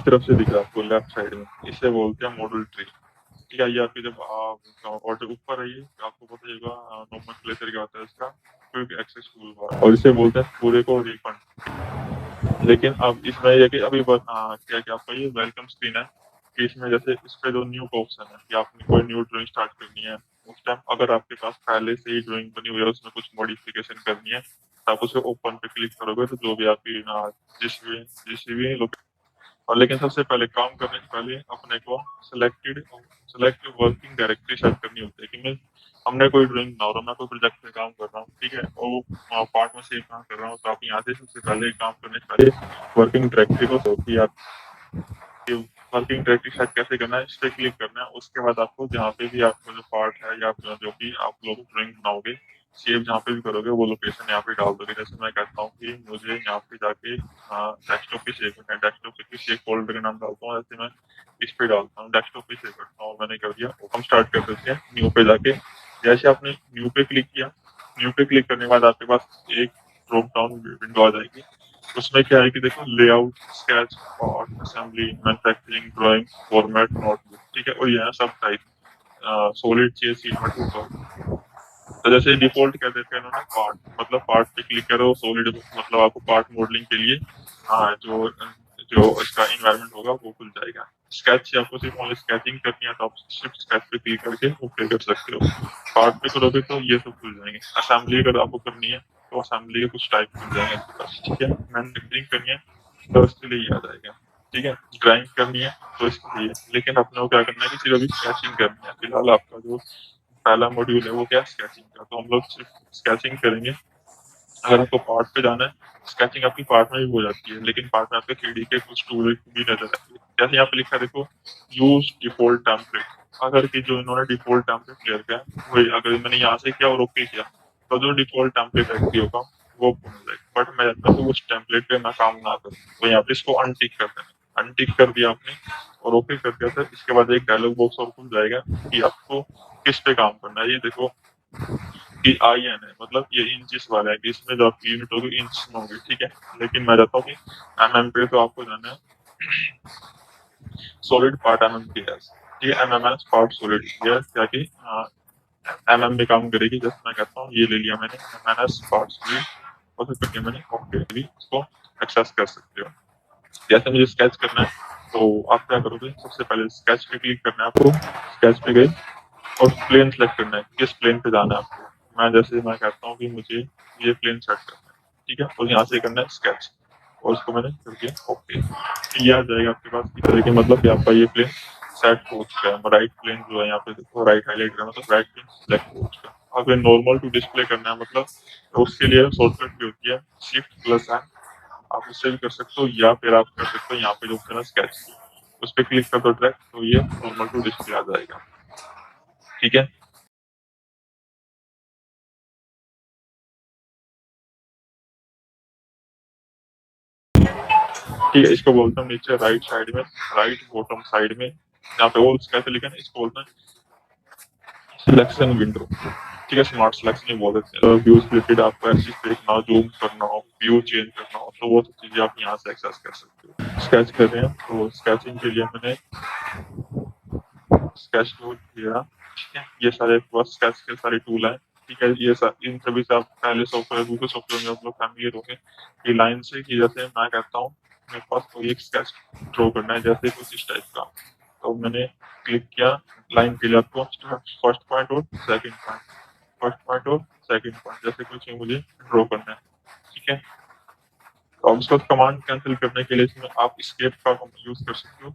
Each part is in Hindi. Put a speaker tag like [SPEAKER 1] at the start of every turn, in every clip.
[SPEAKER 1] तरफ से दिख रहा है आपको लेफ्ट साइड में, इसे बोलते हैं मॉडल ट्री। ठीक है, ये आपकी जब आप और जो ऊपर है ये आपको पता होगा नोमेनक्लेचर क्या होता है इसका, क्विक एक्सेस टूल बार, और इसे बोलते हैं पूरे को रिफंड। लेकिन अब इसमें ये कि अभी बस क्या क्या आपका ये वेलकम स्क्रीन है कि इसमें जैसे इस पे जो न्यू का ऑप्शन है कि आपने कोई न्यू ड्राइंग स्टार्ट करनी है, उस टाइम अगर आपके पास पहले से ही ड्राइंग बनी हुई है उसमें कुछ मॉडिफिकेशन करनी है, तो आप उसे ओपन पे क्लिक करोगे तो जो भी आपकी जिस भी और लेकिन सबसे पहले काम करने से पहले अपने को सेलेक्ट वर्किंग डायरेक्टरी सेट करनी होती है कि मैं हमने कोई ड्राइंग बना रहा हूँ, मैं कोई प्रोजेक्ट पे काम कर रहा हूँ, ठीक है, और वो पार्ट में सेव काम कर रहा हूँ, तो आप यहाँ से सबसे पहले काम करने से पहले वर्किंग डायरेक्टरी को कि आप वर्किंग डायरेक्टरी सेट कैसे करना है इस पर क्लिक करना है। उसके बाद आपको जहाँ पे भी आपका जो पार्ट है या जो भी आप लोग ड्राइंग बनाओगे सेव जहाँ पे भी करोगे वो लोकेशन यहाँ पे डाल दोगे। जैसे मैं कहता हूँ कि मुझे यहाँ पे जाके डेस्कटॉप पे सेव करना है, डेस्कटॉप पे किसी एक फोल्डर का नाम डालता हूँ, जैसे मैं इस पे डालता हूँ डेस्कटॉप पे सेव करता हूँ, मैंने कर दिया। हम स्टार्ट कर देते हैं न्यू पे जाके। जैसे आपने न्यू पे क्लिक किया, न्यू पे क्लिक करने के बाद आपके पास एक ड्रॉप डाउन विंडो आ जाएगी। उसमें क्या है कि देखो layout, sketch, part, assembly, manufacturing, drawing, format, notebook, ठीक है, और ये है सब टाइप, सॉलिड चाहिए, सीट मटेरियल। तो जैसे डिफॉल्ट कर देते हैं इन्होंने पार्ट, मतलब पार्ट पे क्लिक करो सॉलिड, मतलब आपको पार्ट मॉडलिंग के लिए जो जो इसका इन्वायरमेंट होगा वो खुल जाएगा। स्केच से आपको सिर्फ ओनली स्केचिंग करनी है तो आप सिर्फ स्केच पे क्लिक करके ओके कर सकते हो। पार्ट पे करोगे तो ये सब खुल जाएंगे। असेंबली अगर आपको करनी है तो असेंबली के कुछ टाइप खुल जाएंगे आपके पास, ठीक है। मैन्युफैक्चरिंग करनी है तो उसके लिए ये आ जाएगा, ठीक है। ड्राइंग करनी है तो इसके लिए, लेकिन अपने को क्या करना है कि सिर्फ अभी स्केचिंग करनी है। फिलहाल आपका जो पहला मॉड्यूल है वो क्या स्केचिंग का, तो हम लोग सिर्फ स्केचिंग करेंगे। अगर आपको पार्ट पे जाना है, स्केचिंग आपकी पार्ट में भी हो जाती है, लेकिन पार्ट में आपके 3D के कुछ टूल भी नजर आते हैं। जैसे यहाँ पे लिखा है देखो, यूज डिफॉल्ट टेम्पलेट। अगर कि जो इन्होंने डिफॉल्ट टेम्पलेट क्लियर किया वही अगर मैंने यहाँ से किया और ओके किया तो जो डिफॉल्ट टेम्पलेट एक्टिव होगा वो ओपन हो जाएगा। बट मैं जानता हूँ उस टेम्पलेट पे ना काम ना करूँ, तो यहाँ पे इसको अनटिक कर देना। अनटिक कर दिया आपने और ओके कर दिया था, इसके बाद एक डायलॉग बॉक्स और खुल जाएगा कि आपको किस पे काम करना है। ये देखो कि IN है, मतलब ये इंचेस वाला है कि इसमें जो आपकी यूनिट होगी इंच में होगी, ठीक है। लेकिन मैं चाहता हूँ कि MM पे, तो आपको जाना है सॉलिड पार्ट MM की है, ठीक है। MMS पार्ट सॉलिड ये क्या कि MM में काम करेगी। जैसे मैं कहता हूँ ये ले लिया मैंने MMS पार्ट सॉलिड, और फिर करके मैंने ओके भी इसको एक्सेस कर सकते हो। जैसे मुझे स्केच करना है तो आप क्या करोगे, सबसे पहले स्केच पे क्लिक करना है आपको। स्केच पे गए और प्लेन सेलेक्ट करना है, किस प्लेन पे जाना है आपको। मैं कहता हूँ कि मुझे ये प्लेन सेट करना है, ठीक है, और यहाँ से करना है स्केच, और उसको मैंने कर दिया ओके। ये आ जाएगा आपके पास की तरह के, मतलब कि आपका ये प्लेन सेट हो चुका है। राइट प्लेन जो है यहाँ पे देखो राइट हाईलाइट करना, मतलब राइट प्लेन सेलेक्ट हो चुका है। अगर नॉर्मल टू डिस्प्ले करना है मतलब तो उसके लिए शॉर्टकट भी होती है Shift+N, आप उससे भी कर सकते हो, या फिर आप कर सकते हो यहाँ पे जो ऑप्शन है स्केच, उस पर क्लिक कर दो डायरेक्ट, तो ये नॉर्मल टू डिस्प्ले आ जाएगा, ठीक है। ठीक है, इसको बोलते हैं नीचे राइट साइड में, राइट बॉटम साइड में जहाँ पे ऑल कैसे लिखा है इसको बोलते हैं सिलेक्शन विंडो, ठीक है। स्मार्ट सिलेक्शन ही बोल देते हैं। व्यू रिलेटेड आपको ऐसी देखना हो, जूम करना हो, व्यू चेंज करना हो, तो वो सब चीजें आप यहाँ से एक्सेस कर सकते हो। स्केच कर रहे हैं तो स्केचिंग के लिए मैंने स्केच टूल लिया, ठीक है। ये सारे बस स्केच के सारे टूल हैं, ठीक है। ये इन सभी से आप पहले सॉफ्टवेयर दूसरे सॉफ्टवेयर में आप लोग फैमिलियर होंगे कि लाइन से कि जैसे मैं कहता हूँ मेरे पास कोई एक स्केच ड्रॉ करना है जैसे कुछ इस टाइप का, तो मैंने क्लिक किया लाइन के लिए आपको फर्स्ट पॉइंट और सेकंड पॉइंट, फर्स्ट पॉइंट और सेकंड पॉइंट जैसे कुछ मुझे ड्रॉ करना है, ठीक है। तो अब उसका कमांड कैंसिल करने के लिए इसमें आप स्केप का यूज कर सकते हो,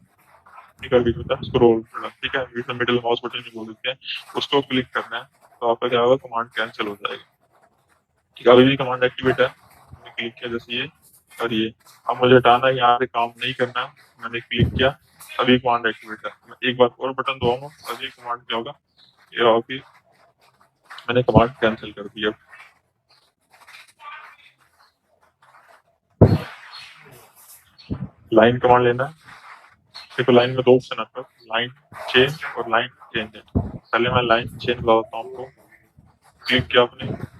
[SPEAKER 1] ठीक है। बीच में स्क्रॉल करना, ठीक है, बीच में मिडिल माउस बटन भी बोल देते हैं, उसको क्लिक करना है तो आपका क्या होगा, कमांड कैंसिल हो जाएगा, ठीक है। अभी भी कमांड एक्टिवेट है, मैंने क्लिक किया जैसे ये और ये। अब मुझे हटाना है, यहाँ से काम नहीं करना, मैंने क्लिक किया, अभी कमांड एक्टिवेट है। मैं एक बार और बटन दबाऊंगा अभी कमांड क्या होगा, ये होगा कि मैंने कमांड कैंसिल कर दिया। लाइन कमांड लेना है, देखो लाइन में दो ऑप्शन आता है, लाइन चेंज और लाइन चेंज। पहले मैं लाइन चेंज लगाता हूँ आपको, क्लिक किया आपने,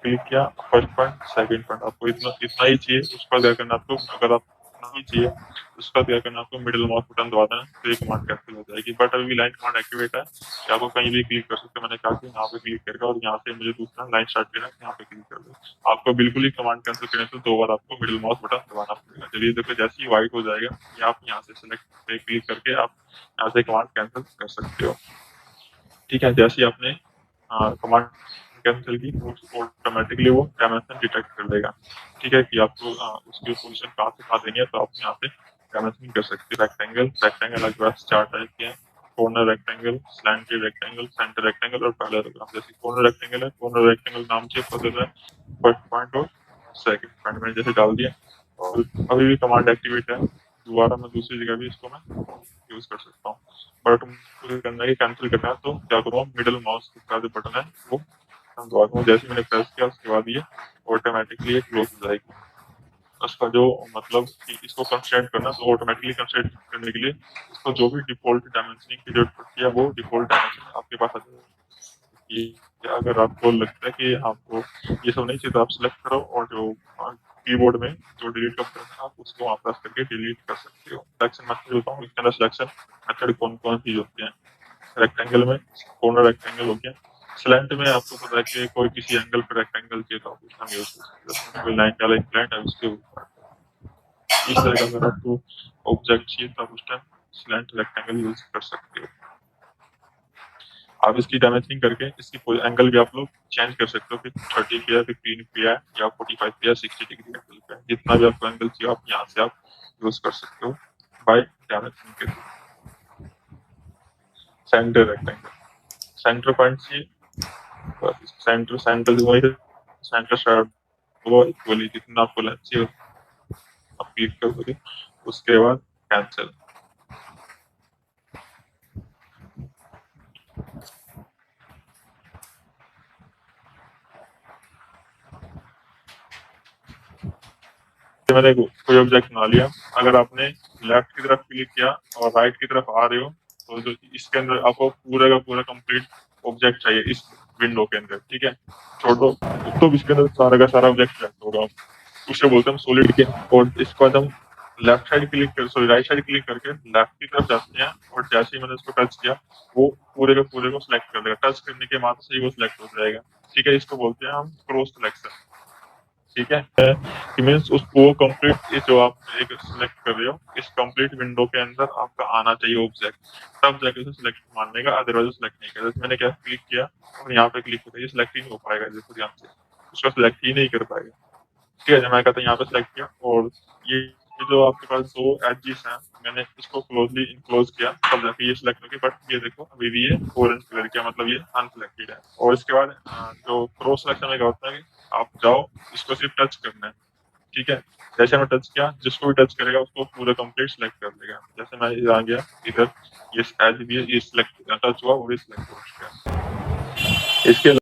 [SPEAKER 1] क्लिक किया फर्स्ट पॉइंट, सेकंड पॉइंट, आपको इतना इतना ही चाहिए। उसका क्या करना आपको, अगर आप नहीं चाहिए उसका क्या करना आपको, मिडिल माउस बटन दबा देना, तो ये कमांड कैंसिल हो जाएगी। बट अभी लाइन कमांड एक्टिवेट है कि आपको कहीं भी क्लिक कर सकते हो। मैंने कहा कि यहाँ पे क्लिक करके और यहाँ से मुझे दूसरा लाइन स्टार्ट करना है, यहाँ पे क्लिक कर दो। आपको बिल्कुल ही कमांड कैंसिल करने से 2 बार आपको मिडिल माउस बटन दबाना पड़ेगा। चलिए देखो, जैसे ही व्हाइट हो जाएगा ये आप यहाँ से सेलेक्ट पे क्लिक करके आप यहाँ से कमांड कैंसिल कर सकते हो। ठीक है, जैसे ही आपने कमांड कैंसिल की ऑटोमेटिकली वो डायमेंशन डिटेक्ट कर लेगा। ठीक है, कि आपको उसकी पोजीशन कहाँ से कहाँ देनी है, तो आप यहाँ पे डायमेंशन कर सकते हैं। रेक्टेंगल अलग बस 4 टाइप के हैं, corner rectangle, slanted rectangle, centre rectangle और पैरेललोग्राम। जैसे कॉर्नर रेक्टेंगल है, कॉर्नर रेक्टेंगल नाम से पता चल रहा है फर्स्ट पॉइंट और सेकंड पॉइंट मैंने जैसे डाल दिया, और अभी भी कमांड एक्टिवेट है। दोबारा मैं दूसरी जगह भी इसको मैं यूज कर सकता हूँ। बट मुझे करना है कैंसिल करना है, तो क्या करूँगा, मिडिल माउस का जो बटन है वो दबा दूंगा। जैसे मैंने प्रेस किया उसके बाद ये ऑटोमेटिकली क्लोज हो जाएगी। उसका जो मतलब कि इसको कंस्ट्रेंट करना, तो ऑटोमेटिकली कंस्ट्रेंट करने के लिए इसको जो भी डिफॉल्ट डायमेंशनिंग की जरूरत पड़ती है वो डिफॉल्ट डायमेंशन आपके पास आ जाएगी। कि अगर आपको लगता है कि आपको ये सब नहीं चाहिए तो आप सिलेक्ट करो, और जो कीबोर्ड में जो डिलीट का बटन है आप उसको वहाँ प्रेस करके डिलीट कर सकते हो। सिलेक्शन मेथड होता हूँ, इसके अंदर सिलेक्शन मेथड कौन कौन सी होती हैं। रेक्टेंगल में कॉर्नर रेक्टेंगल हो गया, स्लैंट में आपको पता है कि कोई किसी एंगल पर रेक्टेंगल चाहिए तो आप उसका यूज कर सकते हो। कोई लाइन वाला इंक्लाइन है उसके ऊपर इस तरह का अगर आपको ऑब्जेक्ट चाहिए तो आप उस टाइम स्लैंट रेक्टेंगल यूज कर सकते हो। आप इसकी डायमेंशनिंग करके इसकी एंगल भी आप लोग चेंज कर सकते हो कि 30 पे है, 15 पे है, या 45 पे है, 60 डिग्री एंगल पे है। जितना भी आपको एंगल चाहिए आप यहाँ से आप यूज कर सकते हो बाय डायमेंशनिंग के through. Centre rectangle, centre point चाहिए, सेंटर सेंटर वही सेंटर शार्प वो इक्वली जितना आपको लेंथ चाहिए आप क्लिक करोगे, उसके बाद कैंसिल। मैंने कोई ऑब्जेक्ट बना लिया, अगर आपने लेफ्ट की तरफ क्लिक किया और राइट की तरफ आ रहे हो तो जो इसके अंदर आपको पूरा का पूरा कंप्लीट ऑब्जेक्ट चाहिए इस विंडो के अंदर। ठीक है, छोड़ो तो इसके अंदर सारा का सारा ऑब्जेक्ट सेलेक्ट होगा, उसे बोलते हैं सॉलिड के। और इसको हम लेफ्ट साइड क्लिक कर सॉरी राइट साइड क्लिक करके लेफ्ट की तरफ जाते हैं, और जैसे ही मैंने इसको टच किया वो पूरे के पूरे को सिलेक्ट कर देगा। टच करने के बाद से ही वो सिलेक्ट हो जाएगा। ठीक है, इसको बोलते हैं हम क्रॉस सिलेक्शन। ठीक है, कि मीन्स उसको कंप्लीट जो आप एक सिलेक्ट कर रहे हो इस कंप्लीट विंडो के अंदर आपका आना चाहिए ऑब्जेक्ट, तब जाके उसे सिलेक्ट मानने का, अदरवाइज सिलेक्ट नहीं करेगा। मैंने क्या क्लिक किया और यहाँ पे क्लिक किया, ये सिलेक्ट ही नहीं हो पाएगा। देखो ध्यान से उसको सिलेक्ट ही नहीं कर पाएगा। ठीक है, जब मैं कहता हूँ यहाँ पे सिलेक्ट किया, और ये जो आपके पास 2 एजेस हैं मैंने इसको क्लोजली इनक्लोज किया तब जाके ये सिलेक्ट होगी। बट ये देखो अभी भी ये ऑरेंज कलर किया, मतलब ये अनसिलेक्टेड है। और इसके बाद जो क्रॉस सिलेक्शन में क्या होता है कि आप जाओ इसको सिर्फ टच करना है। ठीक है, जैसे मैं टच किया जिसको भी टच करेगा उसको पूरा कंप्लीट सिलेक्ट कर देगा। जैसे मैं आ गया इधर, ये एज भी ये सिलेक्ट टच हुआ और ये सिलेक्ट हो चुका है। इसके